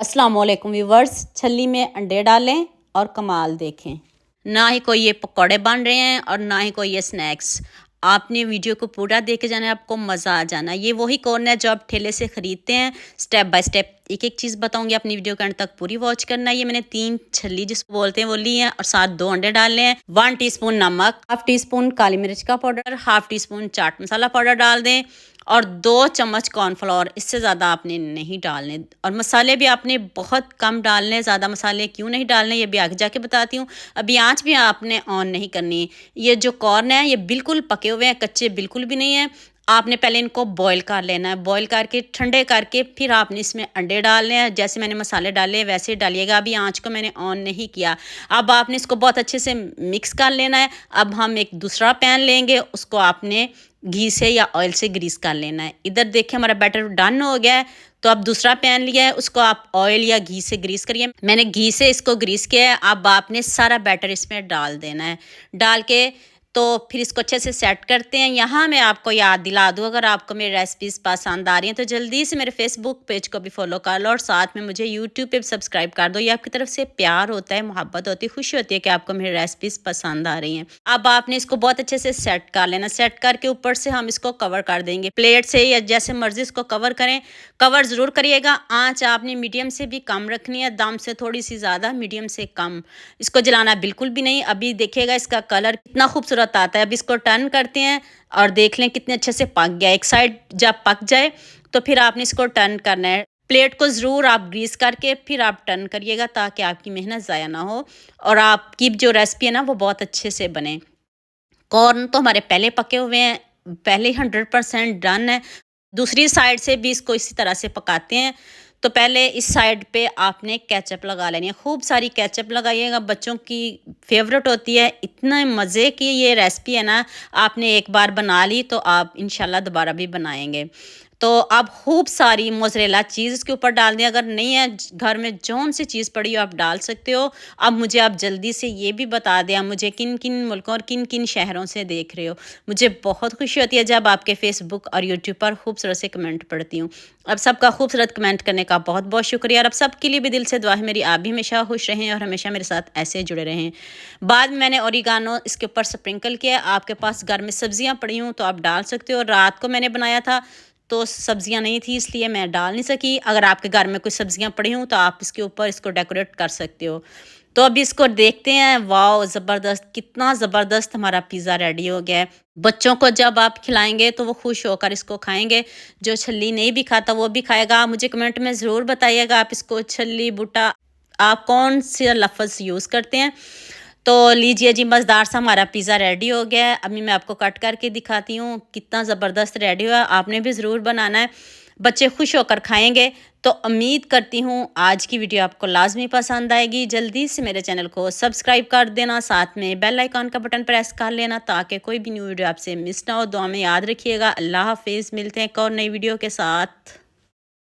अस्सलाम वालेकुम व्यूवर्स। छल्ली में अंडे डालें और कमाल देखें। ना ही कोई ये पकौड़े बन रहे हैं और ना ही कोई ये स्नैक्स। आपने वीडियो को पूरा देखे जाना है, आपको मज़ा आ जाना। ये वही कॉर्न है जो आप ठेले से ख़रीदते हैं। स्टेप बाय स्टेप एक एक चीज़ बताऊंगी, अपनी वीडियो के अंत तक पूरी वॉच करना है। ये मैंने 3 छल्ली जिसको बोलते हैं वो ली हैं और साथ 2 अंडे डाले हैं। 1 टीस्पून नमक, हाफ टी स्पून काली मिर्च का powder, half tea spoon chaat masala powder डाल दें और 2 चम्मच कॉर्नफ्लोर। इससे ज़्यादा आपने नहीं डालने और मसाले भी आपने बहुत कम डालने। ज़्यादा मसाले क्यों नहीं डालने ये भी आगे जाके बताती हूँ। अभी आँच भी आपने ऑन नहीं करनी। ये जो कॉर्न है ये बिल्कुल पके हुए हैं, कच्चे बिल्कुल भी नहीं है। आपने पहले इनको बॉईल कर लेना है। बॉईल करके ठंडे करके फिर आपने इसमें अंडे डालने हैं। जैसे मैंने मसाले डाले वैसे डालिएगा। अभी आँच को मैंने ऑन नहीं किया। अब आपने इसको बहुत अच्छे से मिक्स कर लेना है। अब हम एक दूसरा पैन लेंगे, उसको आपने घी से या ऑयल से ग्रीस कर लेना है। इधर देखिए हमारा बैटर डन हो गया है। तो अब दूसरा पैन लिया है, उसको आप ऑयल या घी से ग्रीस करिए। मैंने घी से इसको ग्रीस किया है। अब आपने सारा बैटर इसमें डाल देना है। डाल के तो फिर इसको अच्छे से सेट करते हैं। यहाँ मैं आपको याद दिला दूँ, अगर आपको मेरी रेसिपीज़ पसंद आ रही हैं तो जल्दी से मेरे फेसबुक पेज को भी फॉलो कर लो और साथ में मुझे यूट्यूब पे भी सब्सक्राइब कर दो। ये आपकी तरफ से प्यार होता है, मोहब्बत होती है, खुशी होती है कि आपको मेरी रेसिपीज़ पसंद आ रही हैं। अब आपने इसको बहुत अच्छे से सेट कर लेना। सेट करके ऊपर से हम इसको कवर कर देंगे प्लेट से या जैसे मर्जी इसको कवर करें। कवर ज़रूर करिएगा। आँच आपने मीडियम से भी कम रखनी है, दम से थोड़ी सी ज़्यादा, मीडियम से कम। इसको जलाना बिल्कुल भी नहीं। अभी देखिएगा इसका कलर कितना खूबसूरत आता है। अब इसको टर्न करते हैं और देख लें कितने अच्छे से पक गया। एक साइड जब पक जाए तो फिर आपने इसको टर्न करना है। प्लेट को ज़रूर आप ग्रीस करके फिर आप टर्न करिएगा ताकि आपकी मेहनत ज़ाया ना हो और आपकी जो रेसिपी है ना वो बहुत अच्छे से बने। कॉर्न तो हमारे पहले पके हुए हैं, पहले 100% डन है। दूसरी साइड से भी इसको इसी तरह से पकाते हैं। तो पहले इस साइड पे आपने केचप लगा लेनी है। खूब सारी केचप लगाइएगा, बच्चों की फेवरेट होती है। इतना मज़े की ये रेसिपी है ना, आपने एक बार बना ली तो आप इंशाल्लाह दोबारा भी बनाएंगे। तो आप खूब सारी मोज़रेला चीज़ इसके ऊपर डाल दें। अगर नहीं है घर में जौन सी चीज़ पड़ी हो आप डाल सकते हो। अब मुझे आप जल्दी से ये भी बता दें आप मुझे किन किन मुल्कों और किन किन शहरों से देख रहे हो। मुझे बहुत खुशी होती है जब आपके फेसबुक और यूट्यूब पर खूबसूरत से कमेंट पढ़ती हूँ। अब सबका खूबसूरत कमेंट करने का बहुत बहुत शुक्रिया और अब सबके लिए भी दिल से दुआ है मेरी, आप भी हमेशा खुश रहें और हमेशा मेरे साथ ऐसे जुड़े रहें। बाद में मैंने ओरिगानो इसके ऊपर स्प्रिंकल किया। आपके पास घर में सब्जियां पड़ी हूँ तो आप डाल सकते हो। रात को मैंने बनाया था तो सब्जियां नहीं थी इसलिए मैं डाल नहीं सकी। अगर आपके घर में कुछ सब्जियां पड़ी हों तो आप इसके ऊपर इसको डेकोरेट कर सकते हो। तो अभी इसको देखते हैं। वाओ ज़बरदस्त, कितना ज़बरदस्त हमारा पिज़्ज़ा रेडी हो गया है। बच्चों को जब आप खिलाएंगे तो वो खुश होकर इसको खाएंगे। जो छल्ली नहीं भी खाता वो भी खाएगा। मुझे कमेंट में ज़रूर बताइएगा आप इसको छल्ली बूटा आप कौन से लफ्ज़ यूज़ करते हैं। तो लीजिए जी, मज़ेदार सा हमारा पिज़्ज़ा रेडी हो गया है। अभी मैं आपको कट करके दिखाती हूँ कितना ज़बरदस्त रेडी हुआ। आपने भी ज़रूर बनाना है, बच्चे खुश होकर खाएंगे। तो उम्मीद करती हूँ आज की वीडियो आपको लाजमी पसंद आएगी। जल्दी से मेरे चैनल को सब्सक्राइब कर देना, साथ में बेल आइकॉन का बटन प्रेस कर लेना ताकि कोई भी न्यू वीडियो आपसे मिस ना हो। दुआ में याद रखिएगा। अल्लाह हाफिज़। मिलते हैं एक और नई वीडियो के साथ।